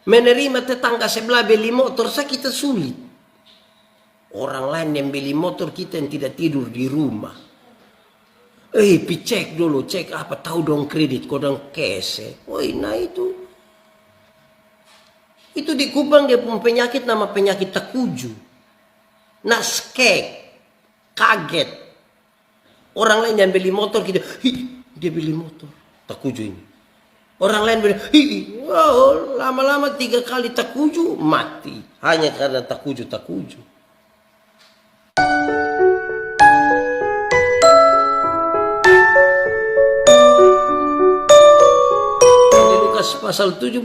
Menerima tetangga sebelah beli motor, kita sulit. Orang lain yang beli motor, kita yang tidak tidur di rumah. Cek dulu, cek apa, tahu dong kredit, kodong cash. Nah itu di Kupang dia punya penyakit, nama penyakit takuju. Nah skek, kaget. Orang lain yang beli motor, kita, dia beli motor, takuju ini. Orang lain bilang, lama-lama 3 kali takuju, mati. Hanya karena takuju. Lukas pasal 17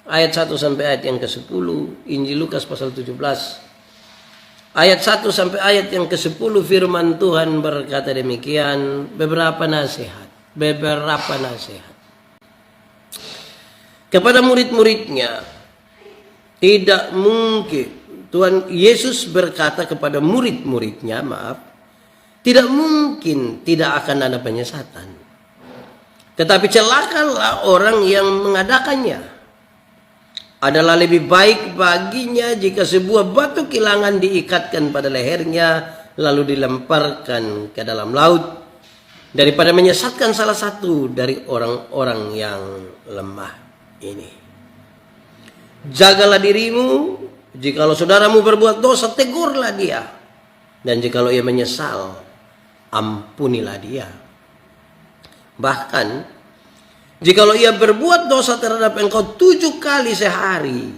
ayat 1 sampai ayat yang ke-10. Injil Lukas pasal 17 ayat 1 sampai ayat yang ke-10, firman Tuhan berkata demikian, beberapa nasihat kepada murid-muridnya. Tidak mungkin, Tuhan Yesus berkata kepada murid-muridnya, tidak mungkin tidak akan ada penyesatan. Tetapi celakalah orang yang mengadakannya. Adalah lebih baik baginya jika sebuah batu kilangan diikatkan pada lehernya lalu dilemparkan ke dalam laut, daripada menyesatkan salah satu dari orang-orang yang lemah ini. Jagalah dirimu, jikalau saudaramu berbuat dosa, tegurlah dia. Dan jikalau ia menyesal, ampunilah dia. Bahkan jikalau ia berbuat dosa terhadap engkau 7 kali sehari,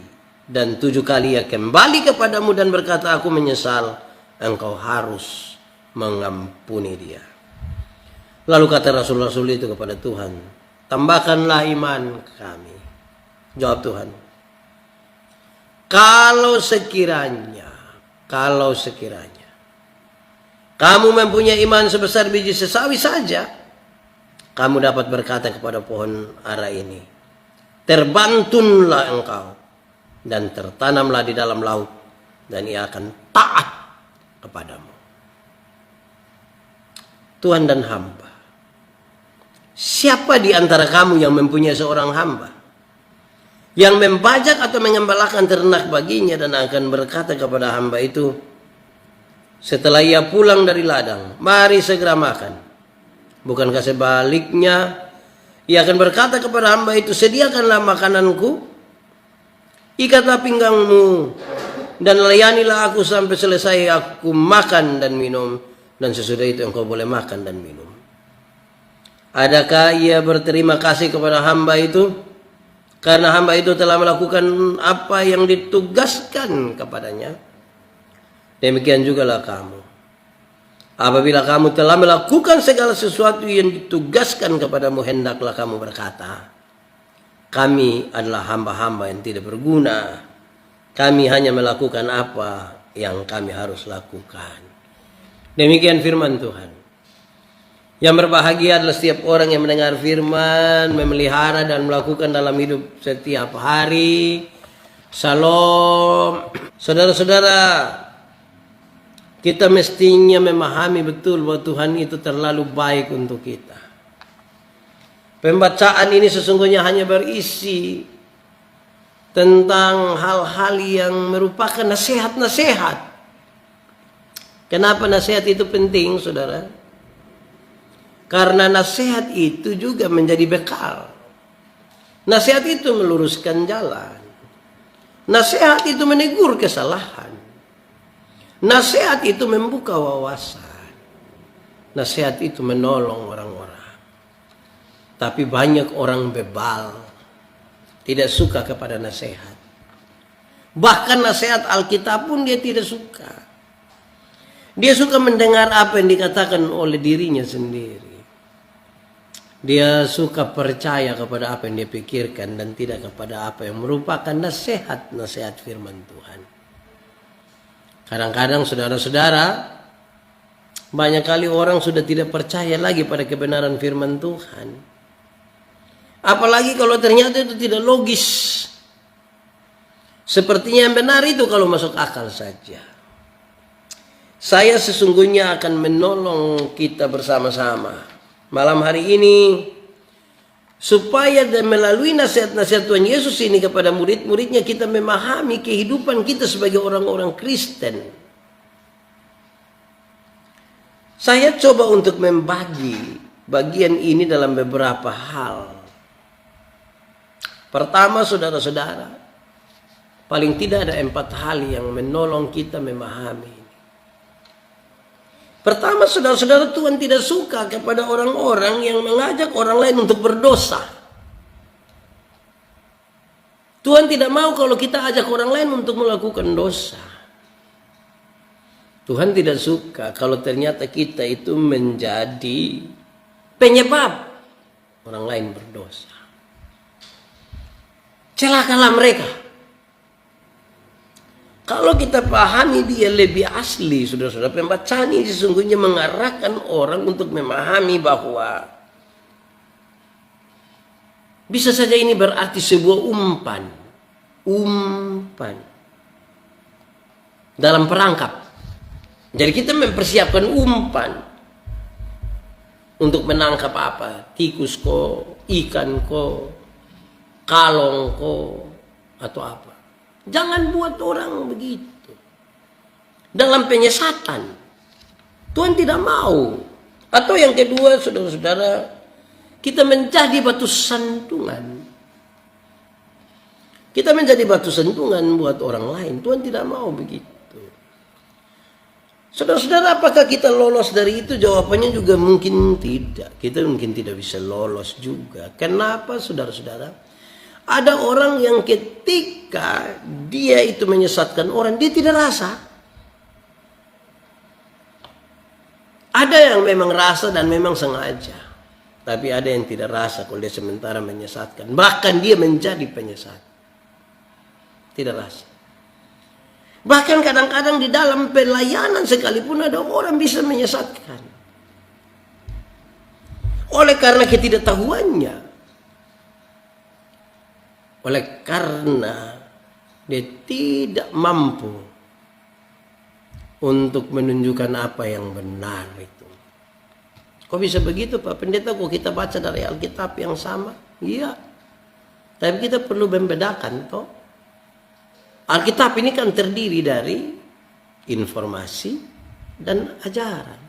dan 7 kali ia kembali kepadamu dan berkata, aku menyesal, engkau harus mengampuni dia. Lalu kata rasul-rasul itu kepada Tuhan, tambahkanlah iman kami. Jawab Tuhan, kalau sekiranya kamu mempunyai iman sebesar biji sesawi saja, kamu dapat berkata kepada pohon ara ini, terbantunlah engkau dan tertanamlah di dalam laut, dan ia akan taat kepadamu. Tuhan dan hamba, siapa di antara kamu yang mempunyai seorang hamba yang membajak atau mengembalakan ternak baginya, dan akan berkata kepada hamba itu setelah ia pulang dari ladang, mari segera makan? Bukankah sebaliknya ia akan berkata kepada hamba itu, sediakanlah makananku, ikatlah pinggangmu, dan layanilah aku sampai selesai aku makan dan minum, dan sesudah itu engkau boleh makan dan minum. Adakah ia berterima kasih kepada hamba itu karena hamba itu telah melakukan apa yang ditugaskan kepadanya? Demikian jugalah kamu. Apabila kamu telah melakukan segala sesuatu yang ditugaskan kepadamu, hendaklah kamu berkata, kami adalah hamba-hamba yang tidak berguna. Kami hanya melakukan apa yang kami harus lakukan. Demikian firman Tuhan. Yang berbahagia adalah setiap orang yang mendengar firman, memelihara dan melakukan dalam hidup setiap hari. Shalom. Saudara-saudara, kita mestinya memahami betul bahwa Tuhan itu terlalu baik untuk kita. Pembacaan ini sesungguhnya hanya berisi tentang hal-hal yang merupakan nasihat-nasihat. Kenapa nasihat itu penting, saudara? Karena nasihat itu juga menjadi bekal. Nasihat itu meluruskan jalan. Nasihat itu menegur kesalahan. Nasihat itu membuka wawasan. Nasihat itu menolong orang-orang. Tapi banyak orang bebal, tidak suka kepada nasihat. Bahkan nasihat Alkitab pun dia tidak suka. Dia suka mendengar apa yang dikatakan oleh dirinya sendiri. Dia suka percaya kepada apa yang dia pikirkan dan tidak kepada apa yang merupakan nasihat-nasihat firman Tuhan. Kadang-kadang saudara-saudara, banyak kali orang sudah tidak percaya lagi pada kebenaran firman Tuhan. Apalagi kalau ternyata itu tidak logis. Sepertinya yang benar itu kalau masuk akal saja. Saya sesungguhnya akan menolong kita bersama-sama malam hari ini Supaya melalui nasihat-nasihat Tuhan Yesus ini kepada murid-muridnya kita memahami kehidupan kita sebagai orang-orang Kristen. Saya coba untuk membagi bagian ini dalam beberapa hal. Pertama, saudara-saudara, paling tidak ada 4 hal yang menolong kita memahami ini. Pertama, saudara-saudara, Tuhan tidak suka kepada orang-orang yang mengajak orang lain untuk berdosa. Tuhan tidak mau kalau kita ajak orang lain untuk melakukan dosa. Tuhan tidak suka kalau ternyata kita itu menjadi penyebab orang lain berdosa. Celakalah mereka. Kalau kita pahami dia lebih asli, saudara-saudara, pembacaan ini sesungguhnya mengarahkan orang untuk memahami bahwa bisa saja ini berarti sebuah umpan dalam perangkap. Jadi kita mempersiapkan umpan untuk menangkap apa? Tikus ko, ikan ko, kalong ko, atau apa. Jangan buat orang begitu. Dalam penyesatan. Tuhan tidak mau. Atau yang kedua, saudara-saudara, kita menjadi batu sandungan. Kita menjadi batu sandungan buat orang lain. Tuhan tidak mau begitu. Saudara-saudara, apakah kita lolos dari itu? Jawabannya juga mungkin tidak. Kita mungkin tidak bisa lolos juga. Kenapa, saudara-saudara? Ada orang yang ketika dia itu menyesatkan orang, dia tidak rasa. Ada yang memang rasa dan memang sengaja. Tapi ada yang tidak rasa kalau dia sementara menyesatkan. Bahkan dia menjadi penyesat. Tidak rasa. Bahkan kadang-kadang di dalam pelayanan sekalipun ada orang bisa menyesatkan. Oleh karena ketidaktahuannya. Oleh karena dia tidak mampu untuk menunjukkan apa yang benar itu. Kok bisa begitu Pak Pendeta? Kok kita baca dari Alkitab yang sama? Iya. Tapi kita perlu membedakan toh. Alkitab ini kan terdiri dari informasi dan ajaran.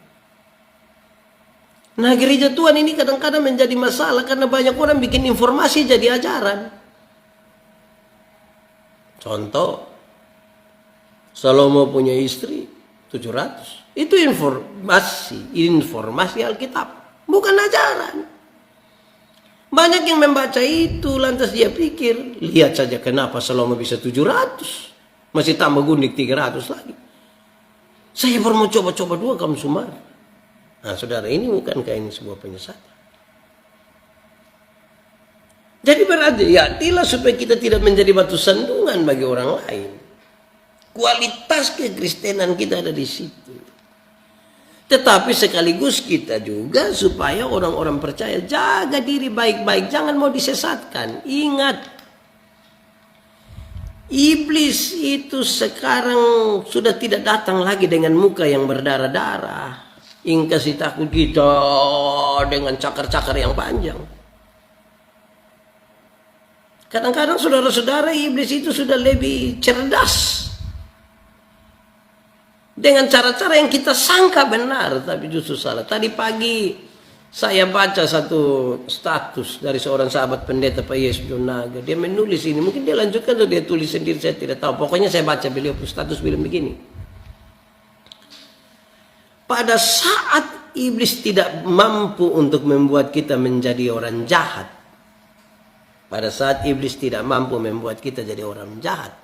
Nah, gereja Tuhan ini kadang-kadang menjadi masalah karena banyak orang bikin informasi jadi ajaran. Contoh, Salomo punya istri 700. Itu informasi Alkitab, bukan ajaran. Banyak yang membaca itu lantas dia pikir, lihat saja kenapa Salomo bisa 700. Masih tambah gundik 300 lagi. Saya baru mau coba-coba 2 kamu sumar. Nah, saudara, ini bukankah ini sebuah penyesatan? Jadi berarti hatilah supaya kita tidak menjadi batu sandungan bagi orang lain. Kualitas kekristenan kita ada di situ. Tetapi sekaligus kita juga supaya orang-orang percaya jaga diri baik-baik. Jangan mau disesatkan. Ingat. Iblis itu sekarang sudah tidak datang lagi dengan muka yang berdarah-darah. Kasih takut kita dengan cakar-cakar yang panjang. Kadang-kadang saudara-saudara, iblis itu sudah lebih cerdas. Dengan cara-cara yang kita sangka benar, tapi justru salah. Tadi pagi saya baca satu status dari seorang sahabat pendeta Pak Yesus Jonaga. Dia menulis ini, mungkin dia lanjutkan atau dia tulis sendiri, saya tidak tahu. Pokoknya saya baca beliau status bilang begini. Pada saat iblis tidak mampu untuk membuat kita menjadi orang jahat, pada saat iblis tidak mampu membuat kita jadi orang jahat,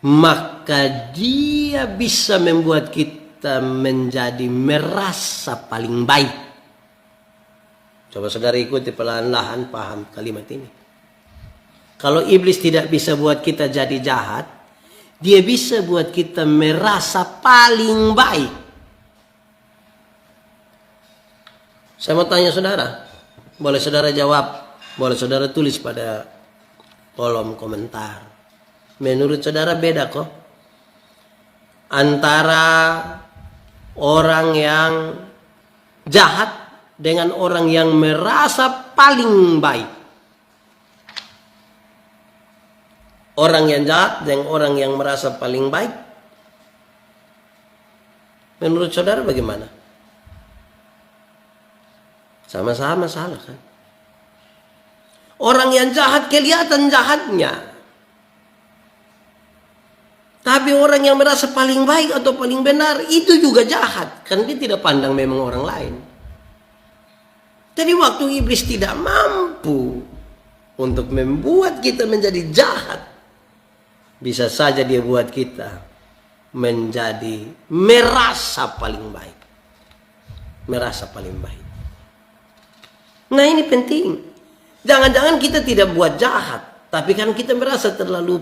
maka dia bisa membuat kita menjadi merasa paling baik. Coba saudara ikuti pelan-pelan, paham kalimat ini. Kalau iblis tidak bisa buat kita jadi jahat, dia bisa buat kita merasa paling baik. Saya mau tanya saudara, boleh saudara jawab? Boleh saudara tulis pada kolom komentar. Menurut saudara beda kok antara orang yang jahat dengan orang yang merasa paling baik. Orang yang jahat dan orang yang merasa paling baik, menurut saudara bagaimana? Sama-sama salah kan? Orang yang jahat kelihatan jahatnya. Tapi orang yang merasa paling baik atau paling benar itu juga jahat. Karena dia tidak pandang memang orang lain. Jadi waktu iblis tidak mampu untuk membuat kita menjadi jahat, bisa saja dia buat kita menjadi merasa paling baik. Merasa paling baik. Nah ini penting. Jangan-jangan kita tidak buat jahat, tapi kan kita merasa terlalu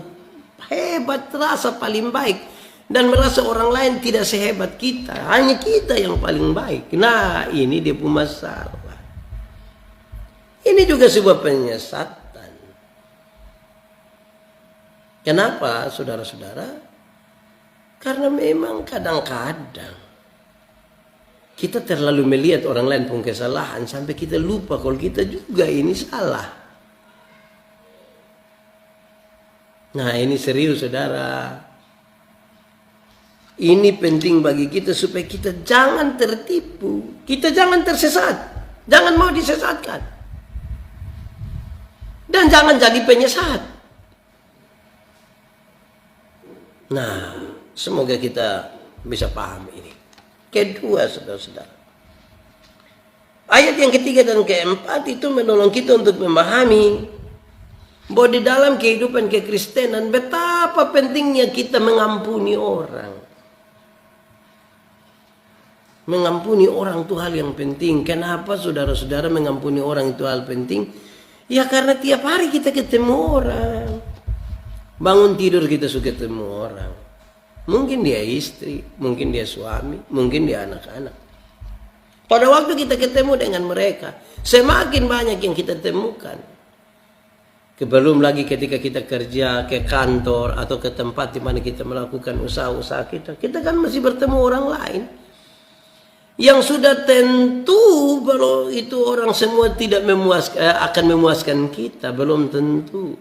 hebat, terasa paling baik, dan merasa orang lain tidak sehebat kita, hanya kita yang paling baik. Nah ini dia pun masalah. Ini juga sebuah penyesatan. Kenapa saudara-saudara? Karena memang kadang-kadang kita terlalu melihat orang lain pun kesalahan sampai kita lupa kalau kita juga ini salah. Nah ini serius saudara. Ini penting bagi kita supaya kita jangan tertipu. Kita jangan tersesat. Jangan mau disesatkan. Dan jangan jadi penyesat. Nah semoga kita bisa paham ini. Kedua saudara-saudara, ayat yang ketiga dan keempat itu menolong kita untuk memahami bahwa di dalam kehidupan kekristenan betapa pentingnya kita mengampuni orang. Mengampuni orang itu hal yang penting. Kenapa saudara-saudara mengampuni orang itu hal penting? Ya karena tiap hari kita ketemu orang. Bangun tidur kita suka ketemu orang. Mungkin dia istri, mungkin dia suami, mungkin dia anak-anak. Pada waktu kita ketemu dengan mereka, semakin banyak yang kita temukan. Belum lagi ketika kita kerja ke kantor atau ke tempat di mana kita melakukan usaha-usaha kita kan masih bertemu orang lain. Yang sudah tentu kalau itu orang semua tidak akan memuaskan kita, belum tentu.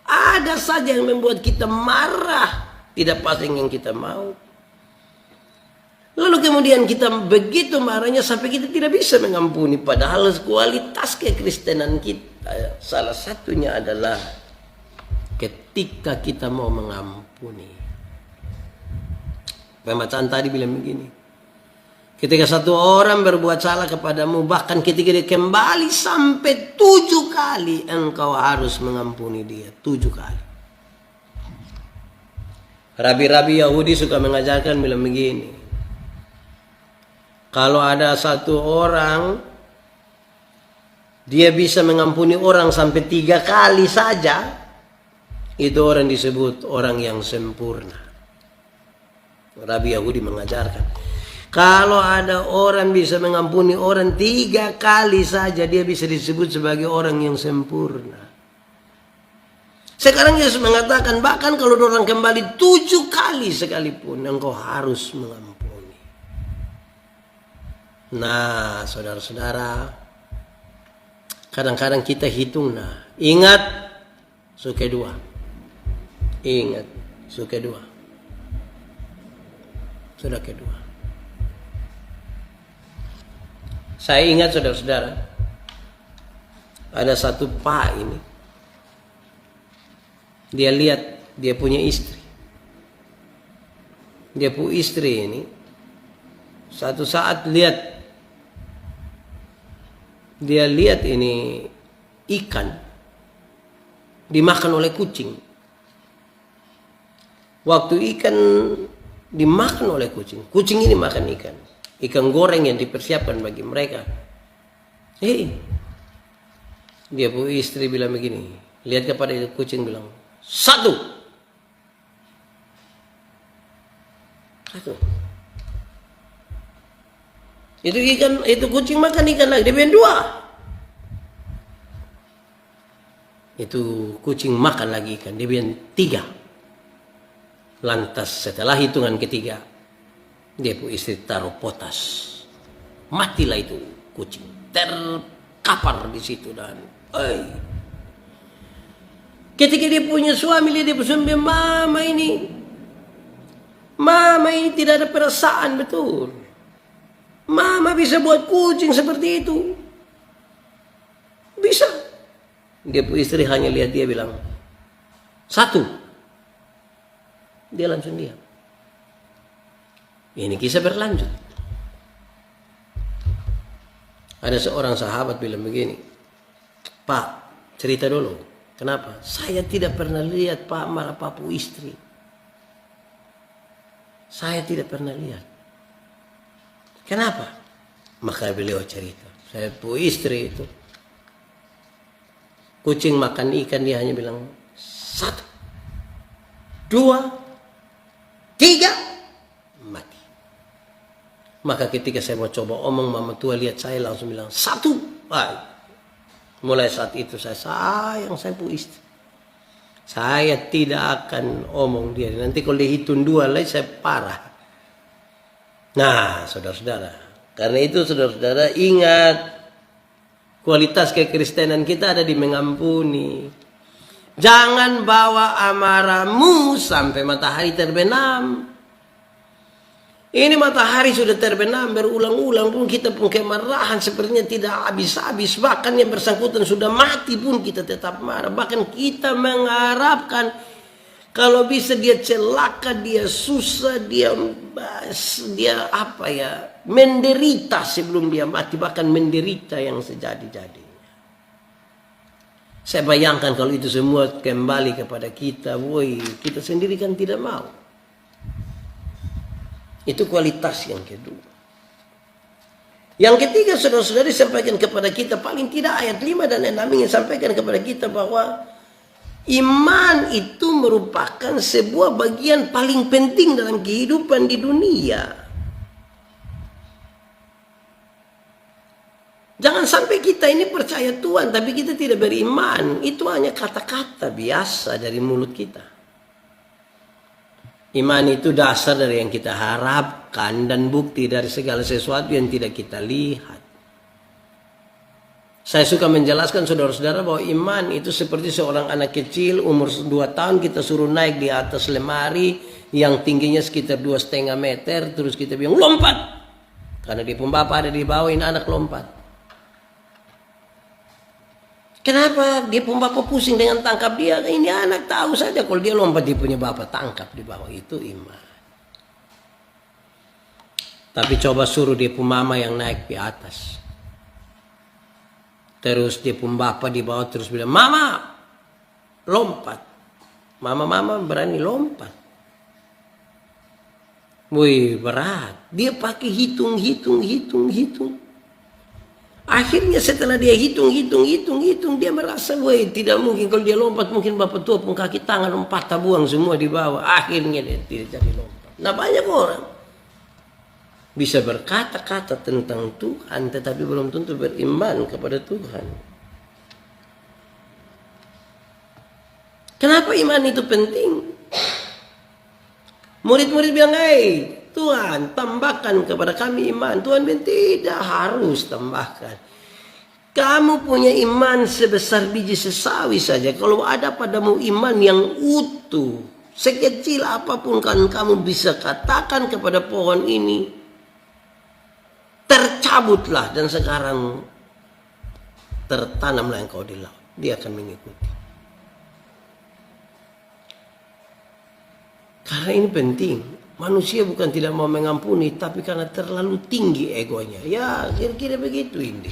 Ada saja yang membuat kita marah. Tidak pas yang kita mau. Lalu kemudian kita begitu marahnya sampai kita tidak bisa mengampuni. Padahal kualitas kekristenan kita salah satunya adalah ketika kita mau mengampuni. Pembacaan tadi bilang begini. Ketika satu orang berbuat salah kepadamu, bahkan ketika dia kembali sampai 7 kali, engkau harus mengampuni dia 7 kali. Rabi-rabi Yahudi suka mengajarkan bilang begini. Kalau ada satu orang, dia bisa mengampuni orang sampai 3 kali saja, itu orang disebut orang yang sempurna. Rabi Yahudi mengajarkan. Kalau ada orang bisa mengampuni orang 3 kali saja, dia bisa disebut sebagai orang yang sempurna. Sekarang Yesus mengatakan bahkan kalau orang kembali 7 kali sekalipun engkau harus mengampuni. Nah saudara-saudara, kadang-kadang kita hitung. Nah ingat suke 2. Ingat suke 2. Sudah kedua. Saya ingat saudara-saudara, ada satu pak ini. Dia lihat dia punya istri. Dia punya istri ini. Satu saat dia lihat ini ikan dimakan oleh kucing. Waktu ikan dimakan oleh kucing, kucing ini makan ikan. Ikan goreng yang dipersiapkan bagi mereka. Dia punya istri bilang begini. Lihat kepada kucing bilang, 1. Itu ikan, itu kucing makan ikan lagi. Dia bilang 2. Itu kucing makan lagi ikan. Dia bilang 3. Lantas setelah hitungan ketiga, dia pun istri taruh potas. Matilah itu kucing. terkapar di situ. Dan ketika dia punya suami, dia bersuami, mama ini tidak ada perasaan betul. Mama bisa buat kucing seperti itu. Bisa. Dia pun istri hanya lihat dia bilang, satu. Dia langsung diam. Ini kisah berlanjut. Ada seorang sahabat bilang begini, Pak, cerita dulu. Kenapa? Saya tidak pernah lihat Pak marah papu istri. Saya tidak pernah lihat. Kenapa? Maka beliau cerita. Saya pu istri itu. Kucing makan ikan, dia hanya bilang 1, 2, 3, mati. Maka ketika saya mau coba omong, mama tua lihat saya langsung bilang 1. Mulai saat itu saya sayang saya pu istri. Saya tidak akan omong dia. Nanti kalau dihitung 2 lagi saya parah. Nah, saudara-saudara. Karena itu saudara-saudara ingat. Kualitas kekristenan kita ada di mengampuni. Jangan bawa amarahmu sampai matahari terbenam. Ini matahari sudah terbenam berulang-ulang pun kita pun kemarahan sepertinya tidak habis-habis. Bahkan yang bersangkutan sudah mati pun kita tetap marah. Bahkan kita mengharapkan kalau bisa dia celaka, dia susah, dia menderita sebelum dia mati. Bahkan menderita yang sejadi-jadinya. Saya bayangkan kalau itu semua kembali kepada kita. Kita sendiri kan tidak mau. Itu kualitas yang kedua. Yang ketiga, saudara-saudara disampaikan kepada kita, paling tidak ayat 5 dan 6 ingin sampaikan kepada kita bahwa iman itu merupakan sebuah bagian paling penting dalam kehidupan di dunia. Jangan sampai kita ini percaya Tuhan tapi kita tidak beriman. Itu hanya kata-kata biasa dari mulut kita. Iman itu dasar dari yang kita harapkan dan bukti dari segala sesuatu yang tidak kita lihat. Saya suka menjelaskan saudara-saudara bahwa iman itu seperti seorang anak kecil umur 2 tahun kita suruh naik di atas lemari yang tingginya sekitar 2,5 meter. Terus kita bilang lompat. Karena dia pun bapak ada di bawah, ini anak lompat. Kenapa? Dia pun bapak pusing dengan tangkap dia. Ini anak tahu saja kalau dia lompat dia punya bapak tangkap di bawah. Itu iman. Tapi coba suruh dia pun mama yang naik di atas. Terus dia pun bapak di bawah terus bilang, mama lompat. Mama berani lompat. Wih berat. Dia pakai hitung. Akhirnya setelah dia hitung, dia merasa, tidak mungkin kalau dia lompat, mungkin bapak tua pun kaki tangan patah buang semua di bawah. Akhirnya dia tidak jadi lompat. Nah banyak orang bisa berkata-kata tentang Tuhan, tetapi belum tentu beriman kepada Tuhan. Kenapa iman itu penting? Murid-murid bilang, Tuhan tambahkan kepada kami iman. Tuhan bilang tidak harus tambahkan. Kamu punya iman sebesar biji sesawi saja. Kalau ada padamu iman yang utuh, sekecil apapun kan kamu bisa katakan kepada pohon ini, tercabutlah dan sekarang tertanamlah engkau di laut. Dia akan mengikuti. Karena ini penting. Manusia bukan tidak mau mengampuni, tapi karena terlalu tinggi egonya. Ya, kira-kira begitu ini.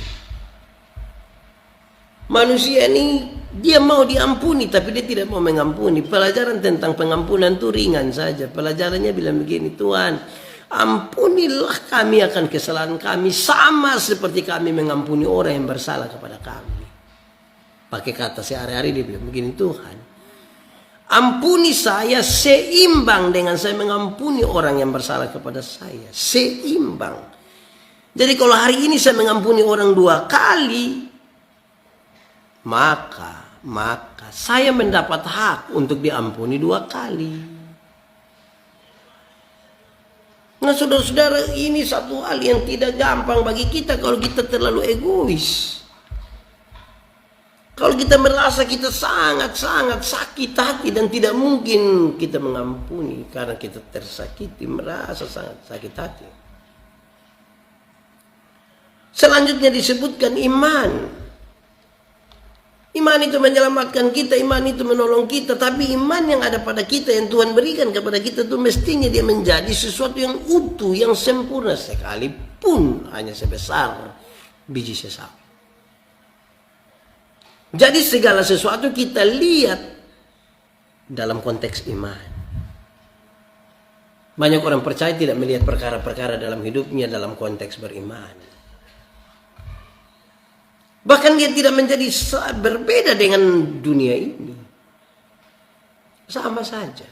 Manusia ini, dia mau diampuni, tapi dia tidak mau mengampuni. Pelajaran tentang pengampunan itu ringan saja. Pelajarannya bilang begini, Tuhan, ampunilah kami akan kesalahan kami, sama seperti kami mengampuni orang yang bersalah kepada kami. Pakai kata sehari-hari dia bilang begini, Tuhan, ampuni saya seimbang dengan saya mengampuni orang yang bersalah kepada saya. Seimbang. Jadi kalau hari ini saya mengampuni orang 2 kali, maka saya mendapat hak untuk diampuni 2 kali. Nah saudara-saudara, ini satu hal yang tidak gampang bagi kita kalau kita terlalu egois. Kalau kita merasa kita sangat-sangat sakit hati dan tidak mungkin kita mengampuni karena kita tersakiti, merasa sangat sakit hati. Selanjutnya disebutkan iman. Iman itu menyelamatkan kita, iman itu menolong kita. Tapi iman yang ada pada kita, yang Tuhan berikan kepada kita itu mestinya dia menjadi sesuatu yang utuh, yang sempurna, sekalipun hanya sebesar biji sesawi. Jadi segala sesuatu kita lihat dalam konteks iman. Banyak orang percaya tidak melihat perkara-perkara dalam hidupnya dalam konteks beriman. Bahkan dia tidak menjadi berbeda dengan dunia ini. Sama saja.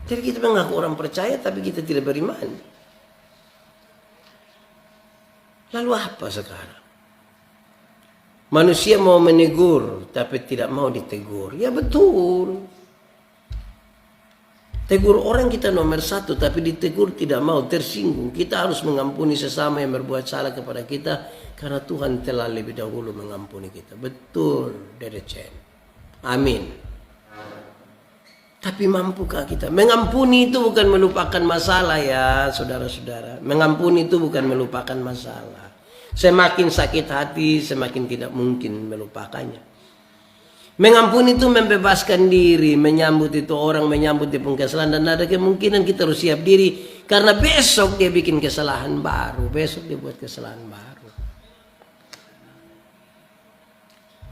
Jadi kita mengaku orang percaya tapi kita tidak beriman. Lalu apa sekarang? Manusia mau menegur tapi tidak mau ditegur. Ya betul. Tegur orang kita nomor satu, tapi ditegur tidak mau, tersinggung. Kita harus mengampuni sesama yang berbuat salah kepada kita, karena Tuhan telah lebih dahulu mengampuni kita. Betul, Dede Chen. Amin. Tapi mampukah kita? Mengampuni itu bukan melupakan masalah ya, saudara-saudara. Mengampuni itu bukan melupakan masalah. Semakin sakit hati, semakin tidak mungkin melupakannya. Mengampuni itu membebaskan diri, menyambut itu orang, menyambut dia pun kesalahan, dan ada kemungkinan kita harus siap diri karena besok dia bikin kesalahan baru, besok dia buat kesalahan baru.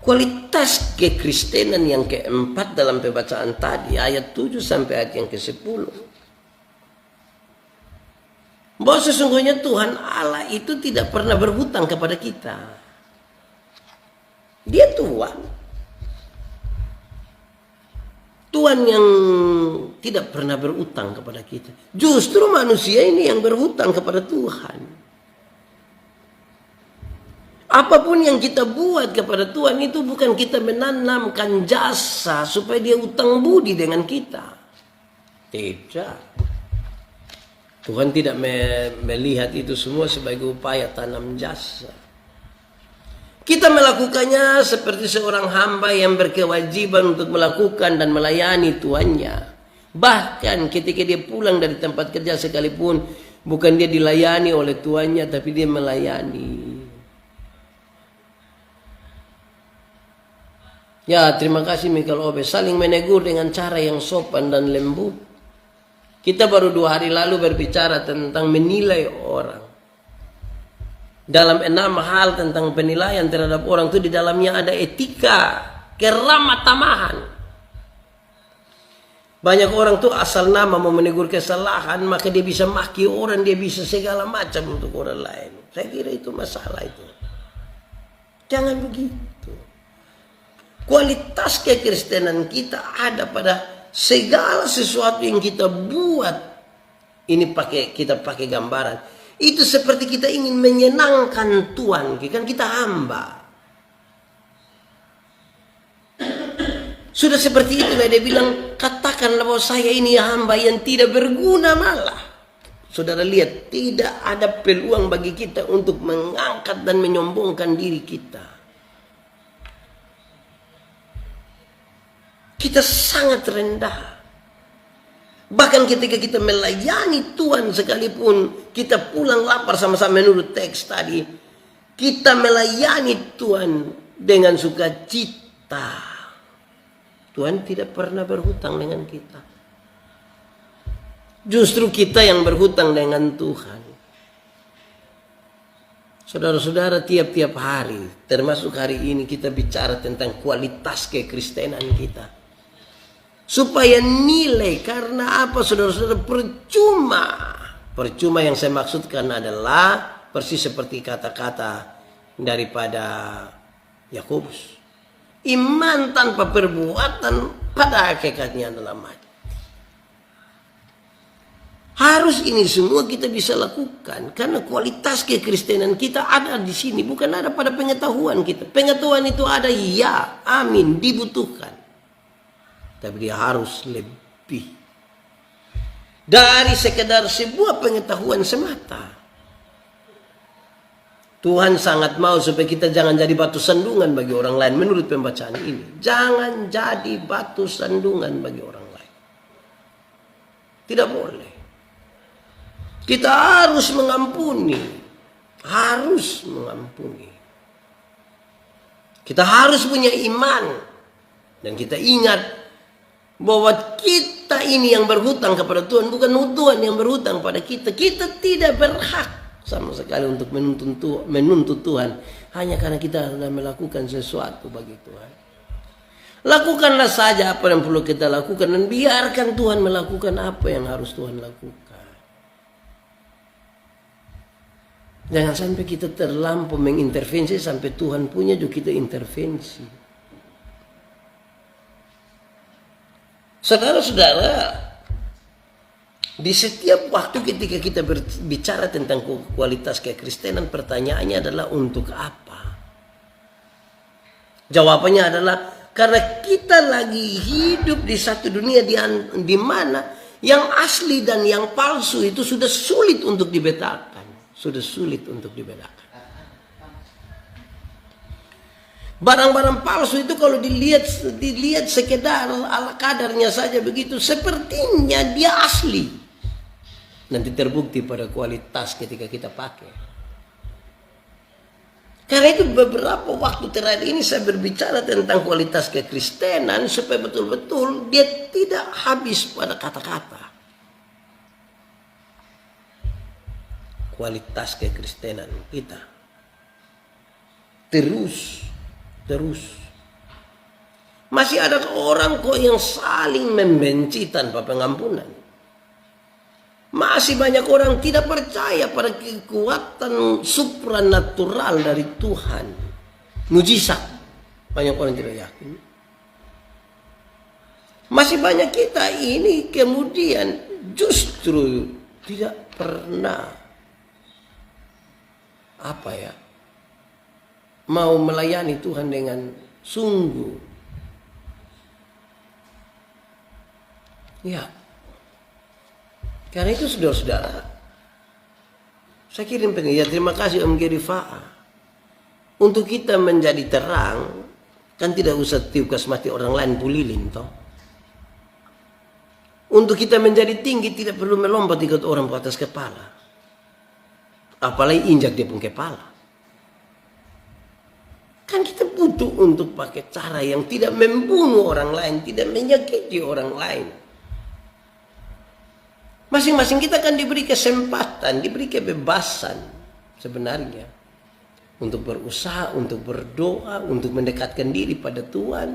Kualitas kekristenan yang keempat dalam pembacaan tadi, ayat 7 sampai ayat yang ke-10. Bahwa sesungguhnya Tuhan Allah itu tidak pernah berhutang kepada kita. Dia Tuhan. Tuhan yang tidak pernah berutang kepada kita. Justru manusia ini yang berhutang kepada Tuhan. Apapun yang kita buat kepada Tuhan itu bukan kita menanamkan jasa supaya dia utang budi dengan kita. Tidak. Tuhan tidak melihat itu semua sebagai upaya tanam jasa. Kita melakukannya seperti seorang hamba yang berkewajiban untuk melakukan dan melayani tuannya. Bahkan ketika dia pulang dari tempat kerja sekalipun, bukan dia dilayani oleh tuannya, tapi dia melayani. Ya, terima kasih Michael Obe. Saling menegur dengan cara yang sopan dan lembut. Kita baru 2 hari lalu berbicara tentang menilai orang. Dalam 6 hal tentang penilaian terhadap orang itu di dalamnya ada etika, keramah tamahan. Banyak orang tuh asal nama mau menegur kesalahan, maka dia bisa maki orang, dia bisa segala macam untuk orang lain. Saya kira itu masalah itu. Jangan begitu. Kualitas kekristenan kita ada pada segala sesuatu yang kita buat. Ini kita pakai gambaran. Itu seperti kita ingin menyenangkan Tuhan, kan kita hamba. Sudah seperti itulah dia bilang, katakanlah bahwa saya ini hamba yang tidak berguna malah. Saudara lihat, tidak ada peluang bagi kita untuk mengangkat dan menyombongkan diri kita. Kita sangat rendah. Bahkan ketika kita melayani Tuhan sekalipun kita pulang lapar sama-sama menurut teks tadi. Kita melayani Tuhan dengan sukacita. Tuhan tidak pernah berhutang dengan kita. Justru kita yang berhutang dengan Tuhan. Saudara-saudara, tiap-tiap hari, termasuk hari ini, kita bicara tentang kualitas kekristenan kita. Supaya nilai, karena apa saudara-saudara, percuma yang saya maksudkan adalah persis seperti kata-kata daripada Yakobus, iman tanpa perbuatan pada hakikatnya adalah mati. Harus ini semua kita bisa lakukan karena kualitas kekristenan kita ada di sini, bukan ada pada pengetahuan kita. Pengetahuan itu ada, ya, amin, dibutuhkan. Tapi dia harus lebih dari sekedar sebuah pengetahuan semata. Tuhan sangat mau supaya kita jangan jadi batu sandungan bagi orang lain. Menurut pembacaan ini, jangan jadi batu sandungan bagi orang lain. Tidak boleh. Kita harus mengampuni. Harus mengampuni. Kita harus punya iman. Dan kita ingat bahwa kita ini yang berhutang kepada Tuhan, bukan Tuhan yang berhutang pada kita. Kita tidak berhak sama sekali untuk menuntut Tuhan hanya karena kita sudah melakukan sesuatu bagi Tuhan. Lakukanlah saja apa yang perlu kita lakukan dan biarkan Tuhan melakukan apa yang harus Tuhan lakukan. Jangan sampai kita terlampau mengintervensi sampai Tuhan punya juga kita intervensi. Saudara-saudara, di setiap waktu ketika kita berbicara tentang kualitas kekristenan, pertanyaannya adalah untuk apa? Jawabannya adalah karena kita lagi hidup di satu dunia di mana yang asli dan yang palsu itu sudah sulit untuk dibedakan. Sudah sulit untuk dibedakan. Barang-barang palsu itu kalau dilihat sekedar ala kadarnya saja begitu, sepertinya dia asli. Nanti terbukti pada kualitas ketika kita pakai. Karena itu beberapa waktu terakhir ini saya berbicara tentang kualitas kekristenan supaya betul-betul dia tidak habis pada kata-kata. Kualitas kekristenan kita terus masih ada orang kok yang saling membenci tanpa pengampunan. Masih banyak orang tidak percaya pada kekuatan supranatural dari Tuhan. Mujizat. Banyak orang tidak yakin. Masih banyak kita ini kemudian justru tidak pernah mau melayani Tuhan dengan sungguh. Ya. Karena itu saudara-saudara, saya kirim pengingat, terima kasih Om Geri Fa'a. Untuk kita menjadi terang, kan tidak usah tiup kasmati orang lain pulilin toh. Untuk kita menjadi tinggi tidak perlu melompat ikut orang ke atas kepala. Apalagi injak dia pun kepala. Kan kita butuh untuk pakai cara yang tidak membunuh orang lain, tidak menyakiti orang lain. Masing-masing kita kan diberi kesempatan, diberi kebebasan sebenarnya. Untuk berusaha, untuk berdoa, untuk mendekatkan diri pada Tuhan.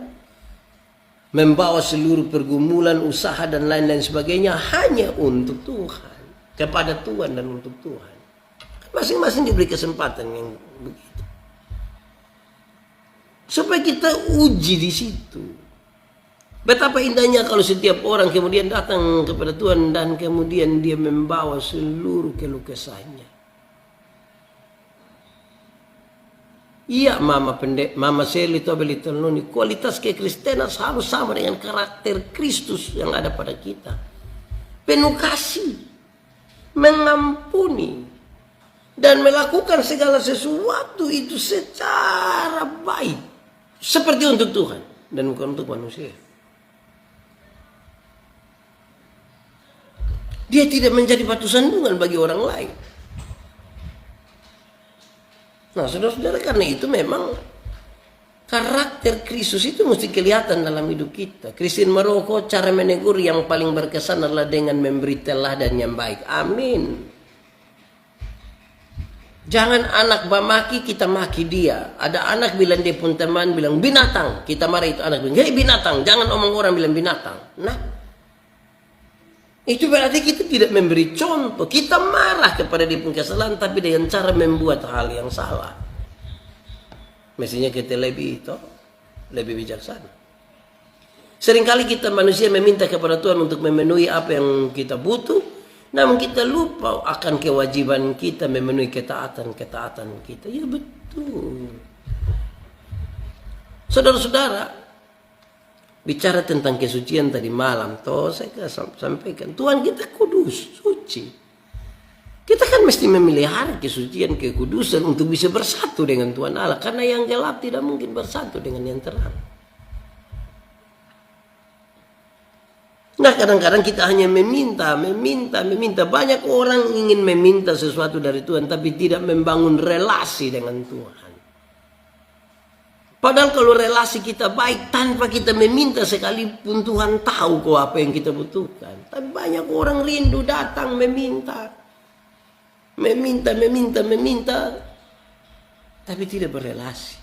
Membawa seluruh pergumulan, usaha dan lain-lain sebagainya hanya untuk Tuhan. Kepada Tuhan dan untuk Tuhan. Masing-masing diberi kesempatan yang begitu. Supaya kita uji di situ. Betapa indahnya kalau setiap orang kemudian datang kepada Tuhan dan kemudian dia membawa seluruh keluh kesahnya. Iya, Mama Seli Tobeli Telnoni, kualitas kekristenan harus sama dengan karakter Kristus yang ada pada kita. Penuh kasih, mengampuni, dan melakukan segala sesuatu itu secara baik. Seperti untuk Tuhan dan bukan untuk manusia. Dia tidak menjadi batu sandungan bagi orang lain. Nah, saudara-saudara, karena itu memang karakter Kristus itu mesti kelihatan dalam hidup kita. Christine Maroko, cara menegur yang paling berkesan adalah dengan memberi teladan yang baik. Amin. Jangan anak maki, kita maki dia. Ada anak bilang dia pun teman, bilang binatang. Kita marah itu anak bilang, hei binatang. Jangan omong orang bilang binatang. Nah, itu berarti kita tidak memberi contoh. Kita marah kepada dia pun kesalahan, tapi dengan cara membuat hal yang salah. Mestinya kita lebih bijaksana. Seringkali kita manusia meminta kepada Tuhan untuk memenuhi apa yang kita butuh, namun kita lupa akan kewajiban kita memenuhi ketaatan kita. Ya betul. Saudara-saudara, bicara tentang kesucian tadi malam, toh saya sampaikan, Tuhan kita kudus, suci. Kita kan mesti memelihara kesucian, kekudusan untuk bisa bersatu dengan Tuhan Allah. Karena yang gelap tidak mungkin bersatu dengan yang terang. Nah, kadang-kadang kita hanya meminta. Banyak orang ingin meminta sesuatu dari Tuhan, tapi tidak membangun relasi dengan Tuhan. Padahal kalau relasi kita baik, tanpa kita meminta sekalipun Tuhan tahu kok apa yang kita butuhkan. Tapi banyak orang rindu datang meminta. Meminta, tapi tidak berrelasi.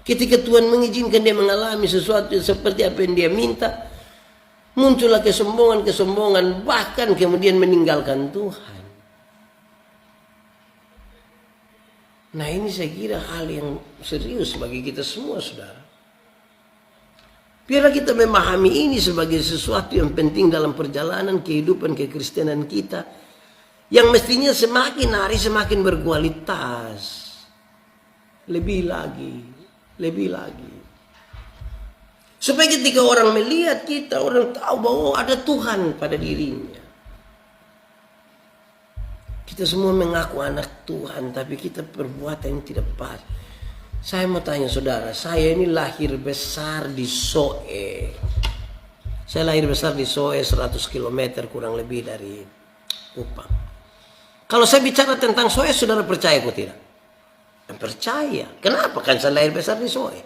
Ketika Tuhan mengizinkan dia mengalami sesuatu seperti apa yang dia minta, muncullah kesombongan, bahkan kemudian meninggalkan Tuhan. Nah, ini saya kira hal yang serius bagi kita semua, saudara. Biarlah kita memahami ini sebagai sesuatu yang penting dalam perjalanan kehidupan kekristenan kita, yang mestinya semakin hari semakin berkualitas. Lebih lagi. Supaya ketika orang melihat kita, orang tahu bahwa ada Tuhan pada dirinya. Kita semua mengaku anak Tuhan, tapi kita perbuatan yang tidak pas. Saya mau tanya saudara, saya ini lahir besar di Soe. Saya lahir besar di Soe, 100 km kurang lebih dari Kupang. Kalau saya bicara tentang Soe, saudara percaya atau tidak? Percaya. Kenapa? Kan saya lahir besar di Soe.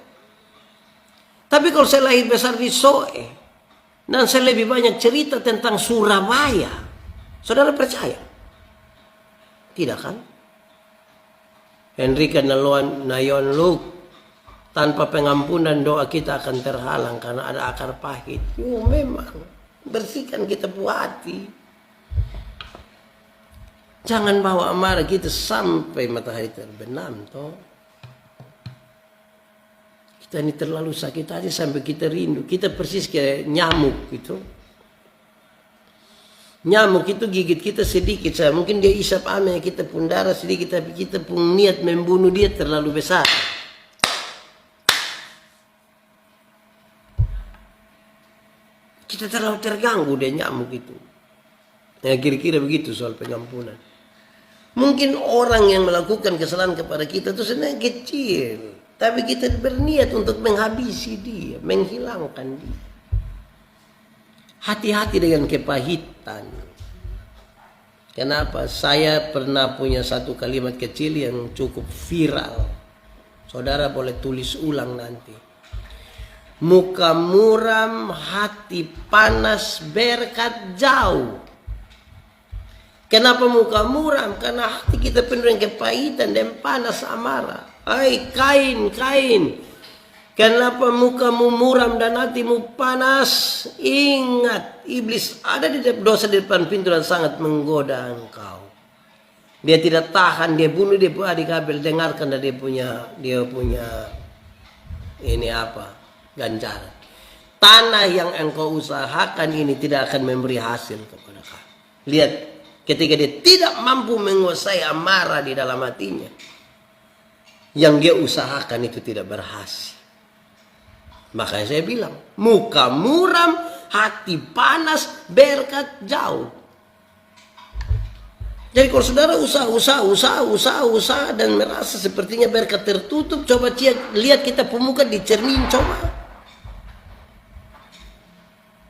Tapi kalau saya lahir besar di Soe, dan saya lebih banyak cerita tentang Surabaya, saudara percaya? Tidak kan? Henry Nayon Luke, tanpa pengampunan doa kita akan terhalang karena ada akar pahit. Memang. Bersihkan kita punya hati. Jangan bawa amarah kita sampai matahari terbenam, toh. Kita ini terlalu sakit hati sampai kita rindu. Kita persis kayak nyamuk gitu. Nyamuk itu gigit kita sedikit saja. Mungkin dia isap ame kita pun darah sedikit, tapi kita pun niat membunuh dia terlalu besar. Kita terlalu terganggu dia nyamuk itu. Ya, kira-kira begitu soal pengampunan. Mungkin orang yang melakukan kesalahan kepada kita itu sebenarnya kecil, tapi kita berniat untuk menghabisi dia, menghilangkan dia. Hati-hati dengan kepahitan. Kenapa? Saya pernah punya satu kalimat kecil yang cukup viral. Saudara boleh tulis ulang nanti. Muka muram, hati panas, berkat jauh. Kenapa muka muram? Karena hati kita penuh dengan kepahitan dan panas amarah. Hai Kain. Kenapa mukamu muram dan hatimu panas? Ingat, iblis ada di dosa di depan pintu dan sangat menggoda engkau. Dia tidak tahan, dia bunuh dia punya adik Habel. Dengarkan dari dia punya ini apa? Ganjaran. Tanah yang engkau usahakan ini tidak akan memberi hasil kepada kamu. Lihat. Ketika dia tidak mampu menguasai amarah di dalam hatinya, yang dia usahakan itu tidak berhasil. Makanya saya bilang, muka muram, hati panas, berkat jauh. Jadi kalau saudara usaha dan merasa sepertinya berkat tertutup, coba lihat kita pemuka di cermin, coba.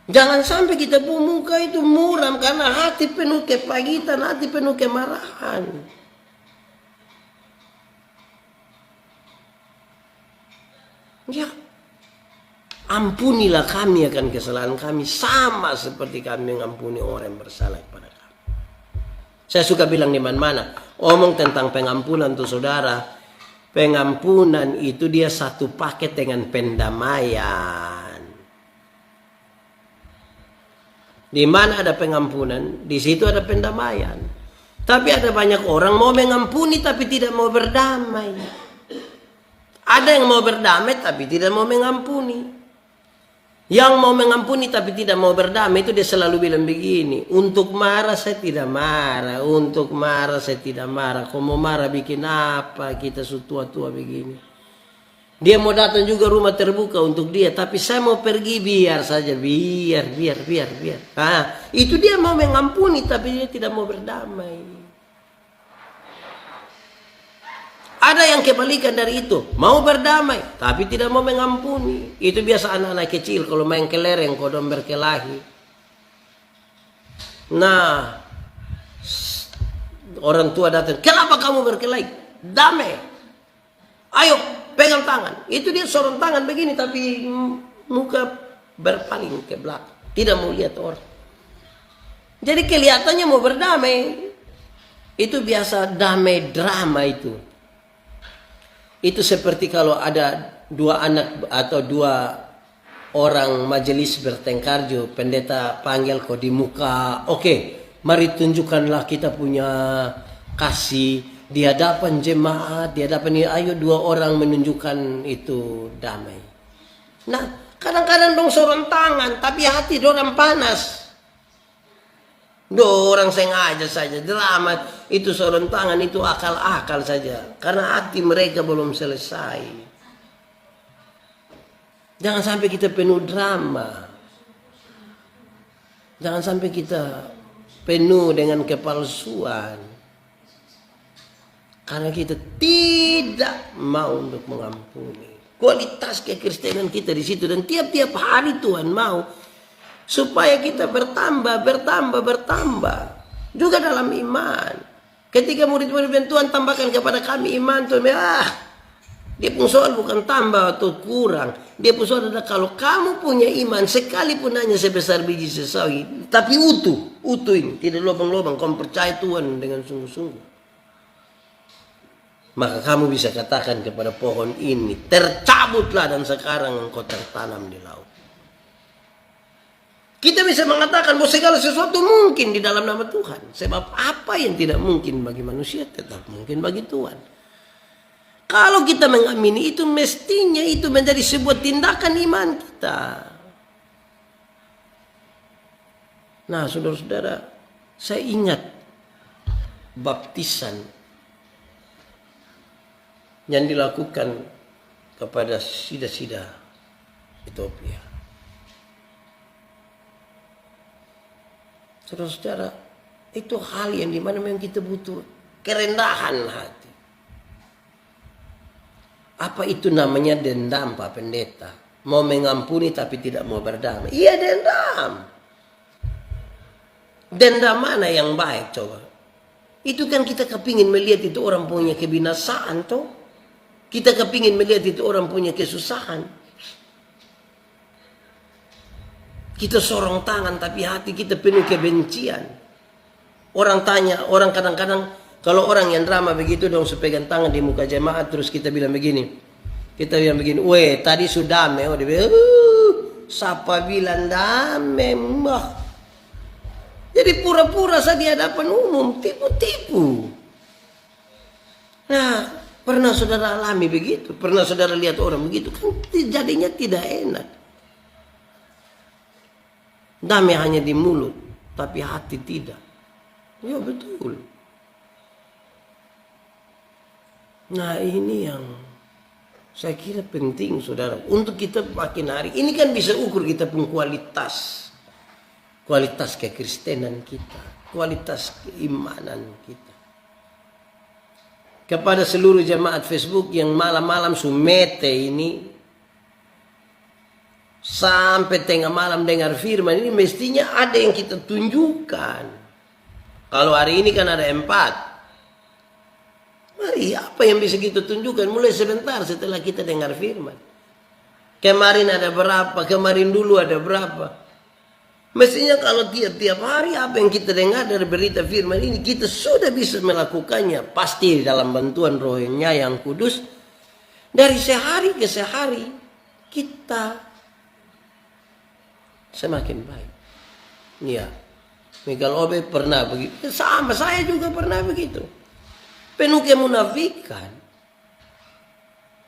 Jangan sampai kita muka itu muram karena hati penuh kepahitan, hati penuh kemarahan. Ya, ampunilah kami akan kesalahan kami sama seperti kami mengampuni orang yang bersalah kepada kami. Saya suka bilang di mana-mana, omong tentang pengampunan tuh saudara. Pengampunan itu dia satu paket dengan pendamaian. Di mana ada pengampunan, di situ ada pendamaian. Tapi ada banyak orang mau mengampuni tapi tidak mau berdamai. Ada yang mau berdamai tapi tidak mau mengampuni. Yang mau mengampuni tapi tidak mau berdamai itu dia selalu bilang begini, untuk marah saya tidak marah, untuk marah saya tidak marah. Kau mau marah bikin apa, kita tua-tua begini. Dia mau datang juga rumah terbuka untuk dia, tapi saya mau pergi biar saja, biar. Nah, itu dia mau mengampuni tapi dia tidak mau berdamai. Ada yang kebalikan dari itu, mau berdamai tapi tidak mau mengampuni. Itu biasa anak-anak kecil kalau main kelereng kodong berkelahi. Nah, orang tua datang, kenapa kamu berkelahi? Damai. Ayo pegang tangan. Itu dia sorong tangan begini tapi muka berpaling ke belakang, tidak mau lihat orang. Jadi kelihatannya mau berdamai. Itu biasa damai drama itu. Itu seperti kalau ada dua anak atau dua orang majelis bertengkar, pendeta panggil kau di muka. Oke, mari tunjukkanlah kita punya kasih di hadapan jemaat, di hadapan ini. Ayo dua orang menunjukkan itu damai. Nah, kadang-kadang dong sorong tangan, tapi hati dorang panas. Orang sengaja saja drama itu sorong tangan itu akal-akal saja karena hati mereka belum selesai. Jangan sampai kita penuh drama. Jangan sampai kita penuh dengan kepalsuan. Karena kita tidak mau untuk mengampuni. Kualitas kekristenan kita di situ dan tiap-tiap hari Tuhan mau supaya kita bertambah. Juga dalam iman. Ketika murid-murid Tuhan tambahkan kepada kami iman. Tuhan, dia pun soal bukan tambah atau kurang. Dia pun soal adalah kalau kamu punya iman sekalipun hanya sebesar biji sesawi. Tapi utuh ini. Tidak lubang-lubang. Kamu percaya Tuhan dengan sungguh-sungguh. Maka kamu bisa katakan kepada pohon ini, tercabutlah dan sekarang engkau tertanam di laut. Kita bisa mengatakan bahwa segala sesuatu mungkin di dalam nama Tuhan. Sebab apa yang tidak mungkin bagi manusia tetap mungkin bagi Tuhan. Kalau kita mengamini itu mestinya itu menjadi sebuah tindakan iman kita. Nah saudara-saudara, saya ingat baptisan yang dilakukan kepada sida-sida Ethiopia. Saudara-saudara, itu hal yang dimana memang kita butuh kerendahan hati. Apa itu namanya dendam, Pak Pendeta? Mau mengampuni tapi tidak mau berdamai. Iya, dendam. Dendam mana yang baik coba? Itu kan kita kepingin melihat itu orang punya kebinasaan toh. Kita kepingin melihat itu orang punya kesusahan. Kita sorong tangan tapi hati kita penuh kebencian. Orang tanya, orang kadang-kadang kalau orang yang drama begitu dong sepegang tangan di muka jemaat terus kita bilang begini. Kita bilang begini, "Weh, tadi sudah damai." Oh, dia bilang, "Siapa bilang damai, mah?" Jadi pura-pura saja di hadapan umum, tipu-tipu. Nah, pernah saudara alami begitu? Pernah saudara lihat orang begitu? Kan jadinya tidak enak. Damai hanya di mulut, tapi hati tidak. Ya betul. Nah ini yang saya kira penting saudara. Untuk kita makin hari. Ini kan bisa ukur kita pun kualitas. Kualitas kekristenan kita. Kualitas keimanan kita. Kepada seluruh jemaat Facebook yang malam-malam sumete ini. Sampai tengah malam dengar firman ini mestinya ada yang kita tunjukkan. Kalau hari ini kan ada 4. Mari apa yang bisa kita tunjukkan mulai sebentar setelah kita dengar firman. Kemarin ada berapa, kemarin dulu ada berapa. Mestinya kalau tiap-tiap hari apa yang kita dengar dari berita firman ini kita sudah bisa melakukannya. Pasti dalam bantuan Roh-Nya yang kudus. Dari sehari ke sehari kita semakin baik. Iya. Miguel Obe pernah begitu. Sama saya juga pernah begitu. Penuh kemunafikan.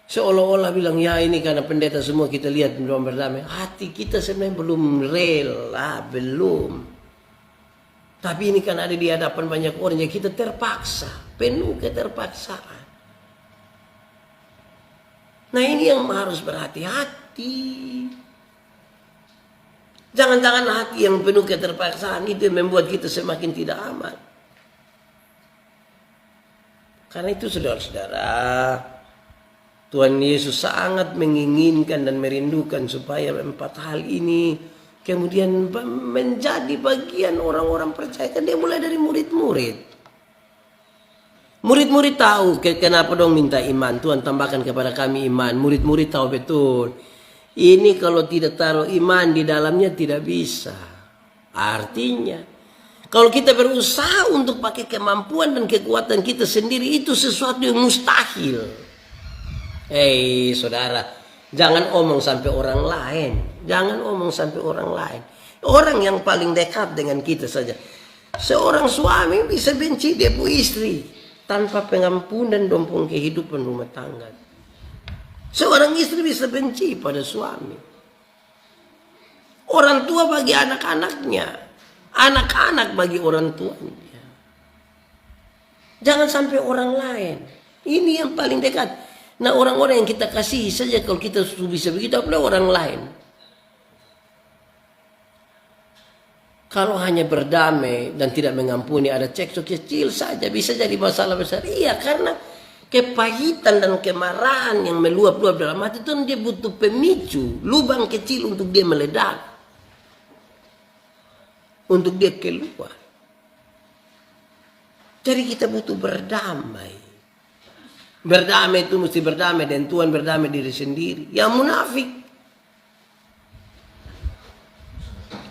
Seolah-olah bilang ya ini karena pendeta semua kita lihat belum berdamai. Hati kita sebenarnya belum rela, belum. Tapi ini kan ada di hadapan banyak orang yang kita terpaksa. Penuh keterpaksaan. Nah ini yang harus berhati-hati. Jangan-jangan hati yang penuh keterpaksaan itu yang membuat kita semakin tidak aman. Karena itu saudara-saudara, Tuhan Yesus sangat menginginkan dan merindukan supaya 4 hal ini kemudian menjadi bagian orang-orang percaya. Kan dia mulai dari murid-murid. Murid-murid tahu kenapa dong minta iman. Tuhan tambahkan kepada kami iman. Murid-murid tahu betul. Ini kalau tidak taruh iman di dalamnya tidak bisa. Artinya, kalau kita berusaha untuk pakai kemampuan dan kekuatan kita sendiri, itu sesuatu yang mustahil. Hei saudara, jangan omong sampai orang lain. Jangan omong sampai orang lain. Orang yang paling dekat dengan kita saja. Seorang suami bisa benci dia punya istri tanpa pengampunan dompong kehidupan rumah tangga. Seorang istri bisa benci pada suami. Orang tua bagi anak-anaknya. Anak-anak bagi orang tuanya. Jangan sampai orang lain. Ini yang paling dekat. Nah, orang-orang yang kita kasihi saja kalau kita bisa begitu, apalagi orang lain. Kalau hanya berdamai dan tidak mengampuni, ada cekcok kecil saja, bisa jadi masalah besar. Iya, karena kepahitan dan kemarahan yang meluap-luap dalam hati itu dia butuh pemicu, lubang kecil untuk dia meledak, untuk dia keluar. Jadi kita butuh berdamai. Berdamai itu mesti berdamai dengan Tuhan, berdamai diri sendiri. Yang munafik,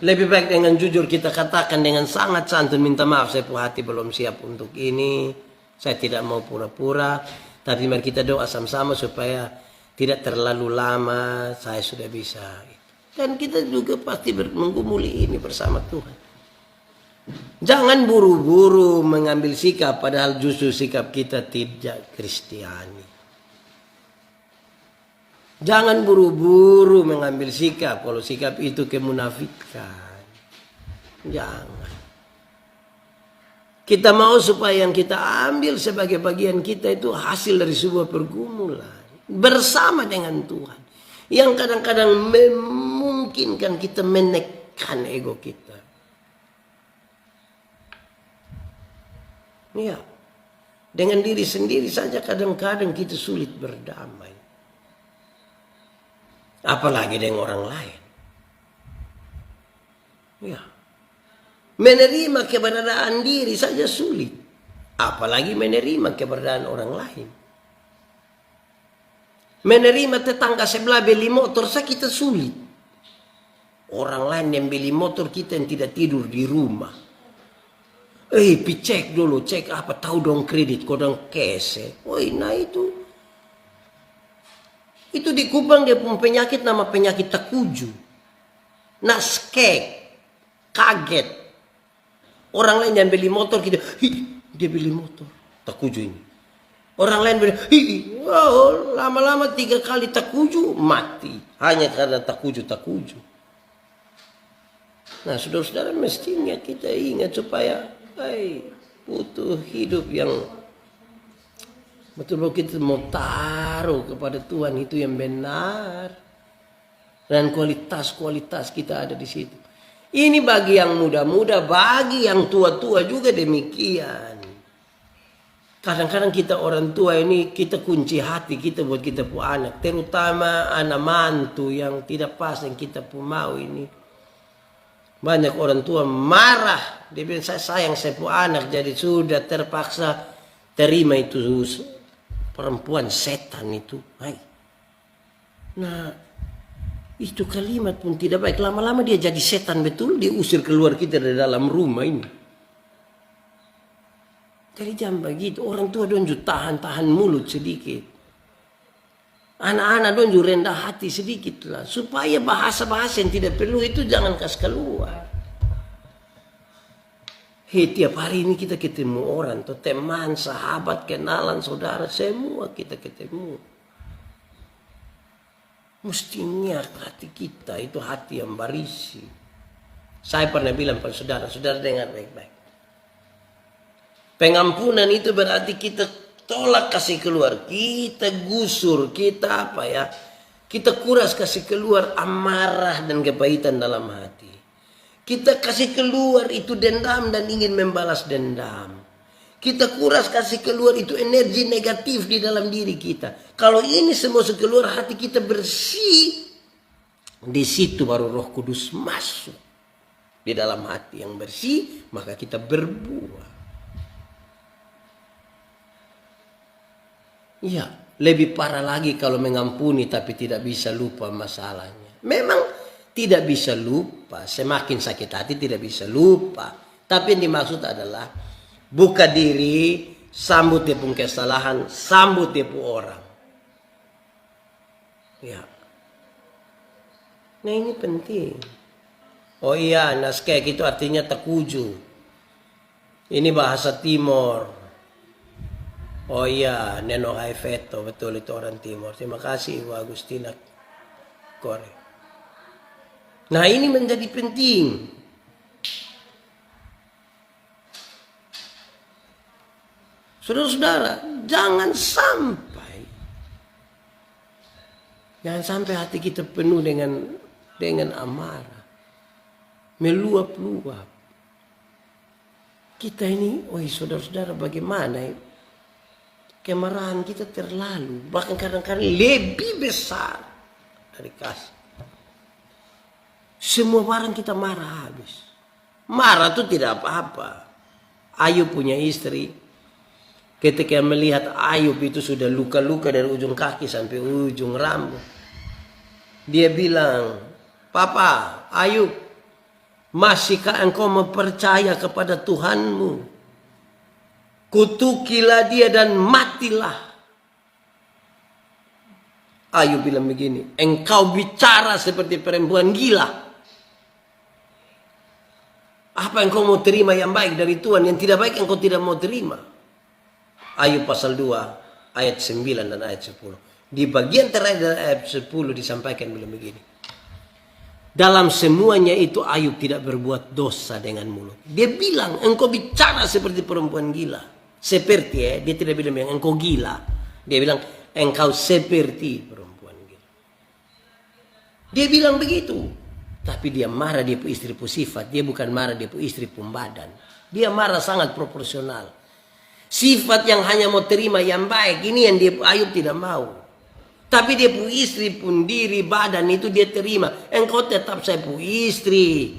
lebih baik dengan jujur kita katakan dengan sangat santun, minta maaf saya punya hati belum siap untuk ini, saya tidak mau pura-pura, tapi mari kita doa sama-sama supaya tidak terlalu lama saya sudah bisa. Dan kita juga pasti menggumuli ini bersama Tuhan. Jangan buru-buru mengambil sikap padahal justru sikap kita tidak Kristiani. Jangan buru-buru mengambil sikap kalau sikap itu kemunafikan. Jangan. Kita mau supaya yang kita ambil sebagai bagian kita itu hasil dari sebuah pergumulan bersama dengan Tuhan, yang kadang-kadang memungkinkan kita menekan ego kita. Ya, dengan diri sendiri saja kadang-kadang kita sulit berdamai. Apalagi dengan orang lain. Ya. Menerima keberadaan diri saja sulit. Apalagi menerima keberadaan orang lain. Menerima tetangga sebelah beli motor saja kita sulit. Orang lain yang beli motor, kita yang tidak tidur di rumah. Cek dulu, cek apa, tahu dong kredit, kodong cash. Nah itu di Kupang dia punya penyakit nama penyakit takuju. Nah skek, kaget. Orang lain yang beli motor kita, dia beli motor, takuju ini. Orang lain bilang, lama-lama 3 kali takuju, mati. Hanya karena takuju. Nah saudara-saudara, mestinya kita ingat supaya butuh hidup yang betul-betul kita mau taruh kepada Tuhan itu yang benar. Dan kualitas-kualitas kita ada di situ. Ini bagi yang muda-muda, bagi yang tua-tua juga demikian. Kadang-kadang kita orang tua ini, kita kunci hati kita buat kita punya anak. Terutama anak mantu yang tidak pas yang kita punya mau ini. Banyak orang tua marah. Dia bilang, saya sayang saya punya anak, jadi sudah terpaksa terima itu perempuan setan itu. Nah, itu kalimat pun tidak baik. Lama-lama dia jadi setan betul, dia usir keluar kita dari dalam rumah ini. Jadi jangan begitu. Orang tua donju tahan mulut sedikit. Anak-anak donju rendah hati sedikit lah. Supaya bahasa-bahasa yang tidak perlu itu jangan kasih keluar. Tiap hari ini kita ketemu orang. Teman, sahabat, kenalan, saudara. Semua kita ketemu. Mestinya hati kita itu hati yang berisi. Saya pernah bilang pada saudara dengar baik-baik. Pengampunan itu berarti kita tolak kasih keluar, kita gusur, kita kita kuras kasih keluar amarah dan kepahitan dalam hati. Kita kasih keluar itu dendam dan ingin membalas dendam. Kita kuras kasih keluar itu energi negatif di dalam diri kita. Kalau ini semua keluar, hati kita bersih. Di situ baru Roh Kudus masuk. Di dalam hati yang bersih, maka kita berbuah. Ya, lebih parah lagi kalau mengampuni tapi tidak bisa lupa masalahnya. Memang tidak bisa lupa, semakin sakit hati tidak bisa lupa. Tapi yang dimaksud adalah buka diri, sambut dia pun kesalahan, sambut dia pun orang. Ya. Nah ini penting. Oh iya, naskek itu artinya takuju. Ini bahasa Timor. Oh iya, Neno Haifeto, betul itu orang Timor. Terima kasih Ibu Agustina Kore. Nah ini menjadi penting. Saudara-saudara, jangan sampai hati kita penuh dengan amarah, meluap-luap. Kita ini, saudara-saudara, bagaimana kemarahan kita terlalu, bahkan kadang-kadang lebih besar dari kasih. Semua barang kita marah habis. Marah itu tidak apa-apa. Ayub punya istri. Ketika melihat Ayub itu sudah luka-luka dari ujung kaki sampai ujung rambut. Dia bilang, Papa, Ayub, masihkah engkau mempercaya kepada Tuhanmu? Kutukilah dia dan matilah. Ayub bilang begini, engkau bicara seperti perempuan gila. Apa engkau mau terima yang baik dari Tuhan, yang tidak baik engkau tidak mau terima. Ayub pasal 2 ayat 9 dan ayat 10. Di bagian terakhir dari ayat 10 disampaikan begini. Dalam semuanya itu Ayub tidak berbuat dosa dengan mulut. Dia bilang engkau bicara seperti perempuan gila. Seperti dia tidak bilang yang engkau gila. Dia bilang engkau seperti perempuan gila. Dia bilang begitu. Tapi dia marah dia pu istri pu sifat. Dia bukan marah dia pu istri pu badan. Dia marah sangat proporsional. Sifat yang hanya mau terima yang baik, ini yang dia Ayub tidak mau. Tapi dia pu istri pun diri badan itu dia terima. Engkau tetap saya pu istri.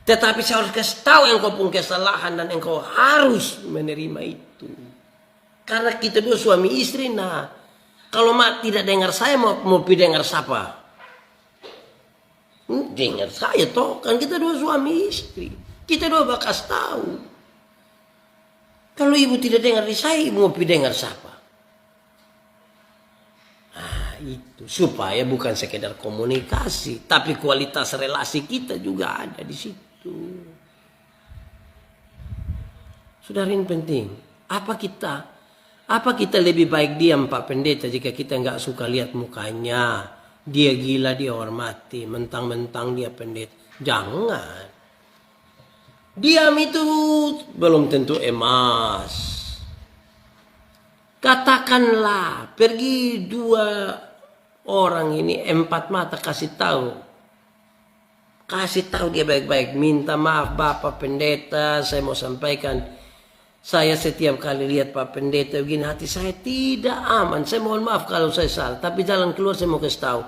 Tetapi saya harus kasih tahu engkau pun kesalahan dan engkau harus menerima itu. Karena kita dua suami istri, nah kalau tidak dengar saya mau dengar siapa? Dengar saya toh, kan kita dua suami istri. Kita dua bakas tahu. Kalau ibu tidak dengar di saya, ibu mau dengar siapa? Nah, itu supaya bukan sekedar komunikasi, tapi kualitas relasi kita juga ada di situ. Saudara, ini penting. Apa kita lebih baik diam Pak Pendeta jika kita nggak suka lihat mukanya? Dia gila, dia hormati, mentang-mentang dia pendeta. Jangan. Diam itu belum tentu emas. Katakanlah, pergi 2 orang ini 4 mata kasih tahu. Kasih tahu dia baik-baik. Minta maaf Bapak Pendeta, saya mau sampaikan. Saya setiap kali lihat Pak Pendeta begini, hati saya tidak aman. Saya mohon maaf kalau saya salah. Tapi jalan keluar saya mau kasih tahu.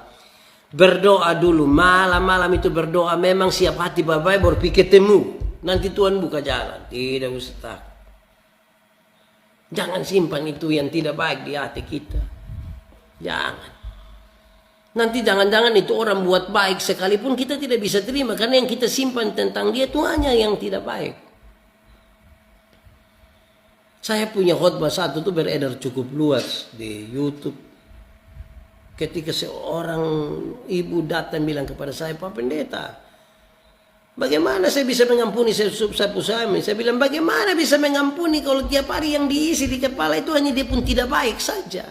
Berdoa dulu. Malam-malam itu berdoa. Memang siap hati Bapak baru pikir temu. Nanti Tuhan buka jalan. Tidak usah takut. Jangan simpan itu yang tidak baik di hati kita. Jangan. Nanti jangan-jangan itu orang buat baik sekalipun kita tidak bisa terima. Karena yang kita simpan tentang dia itu hanya yang tidak baik. Saya punya khotbah satu itu beredar cukup luas di YouTube. Ketika seorang ibu datang bilang kepada saya, Pak Pendeta, bagaimana saya bisa mengampuni sapu suami? Saya bilang, bagaimana bisa mengampuni kalau tiap hari yang diisi di kepala itu hanya dia pun tidak baik saja.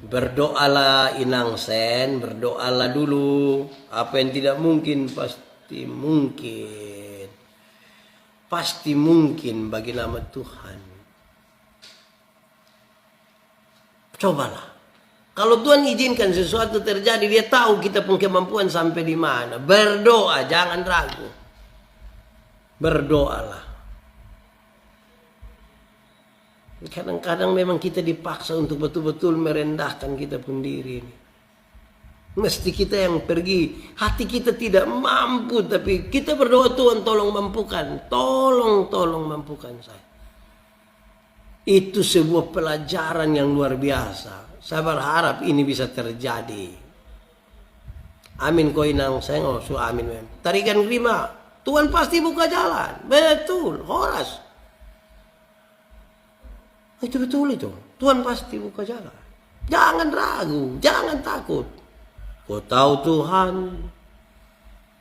Berdoalah Inang Sen, berdoalah dulu. Apa yang tidak mungkin pasti mungkin. Pasti mungkin bagi nama Tuhan. Cobalah. Kalau Tuhan izinkan sesuatu terjadi, dia tahu kita pun kemampuan sampai di mana. Berdoa, jangan ragu. Berdoalah. Kadang-kadang memang kita dipaksa untuk betul-betul merendahkan kita pun diri ini. Mesti kita yang pergi. Hati kita tidak mampu, tapi kita berdoa, Tuhan tolong mampukan. Tolong mampukan saya. Itu sebuah pelajaran yang luar biasa. Saya berharap ini bisa terjadi. Amin koinang saya nggak amin mem. Tarikan lima. Tuhan pasti buka jalan. Betul, Horas. Itu betul itu. Tuhan pasti buka jalan. Jangan ragu, jangan takut. Kau tahu Tuhan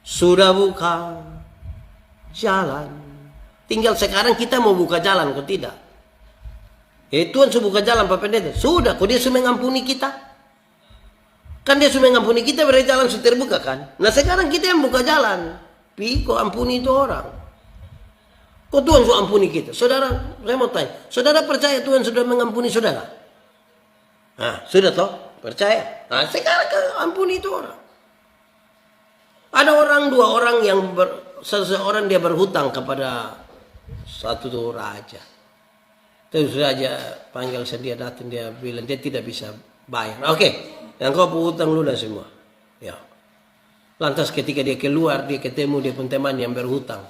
sudah buka jalan. Tinggal sekarang kita mau buka jalan, kau tidak. Tuhan sudah buka jalan Pak Pendeta. Sudah, kok dia sudah mengampuni kita. Kan dia sudah mengampuni kita, berarti jalan sudah terbuka kan. Nah sekarang kita yang buka jalan. Kau ampuni itu orang. Kok Tuhan sudah ampuni kita? Saudara, saya mau tanya. Saudara percaya Tuhan sudah mengampuni saudara? Nah, sudah toh? Percaya? Nah, sekarang ampuni itu orang. Ada orang, dua orang yang seseorang dia berhutang kepada satu raja. Terus raja panggil dia datang, dia bilang dia tidak bisa bayar. Oke, yang kau berhutang lunas semua. Ya. Lantas ketika dia keluar, dia ketemu dia pun teman yang berhutang.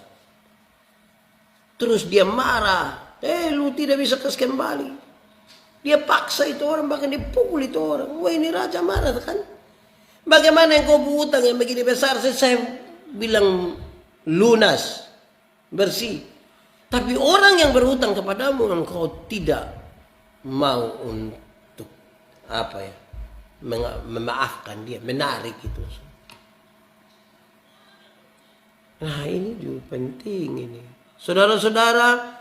Terus dia marah. Lu tidak bisa kasih kembali. Dia paksa itu orang, bahkan dia pukul itu orang. Wah ini raja marah kan. Bagaimana yang kau berhutang yang begini besar? Saya bilang lunas, bersih. Tapi orang yang berhutang kepadamu, engkau tidak mau untuk memaafkan dia, menarik itu. Nah ini juga penting ini. Saudara-saudara,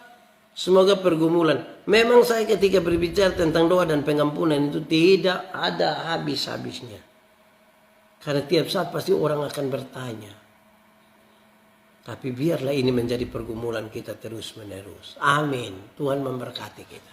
semoga pergumulan. Memang saya ketika berbicara tentang doa dan pengampunan itu tidak ada habis-habisnya. Karena tiap saat pasti orang akan bertanya. Tapi biarlah ini menjadi pergumulan kita terus-menerus. Amin. Tuhan memberkati kita.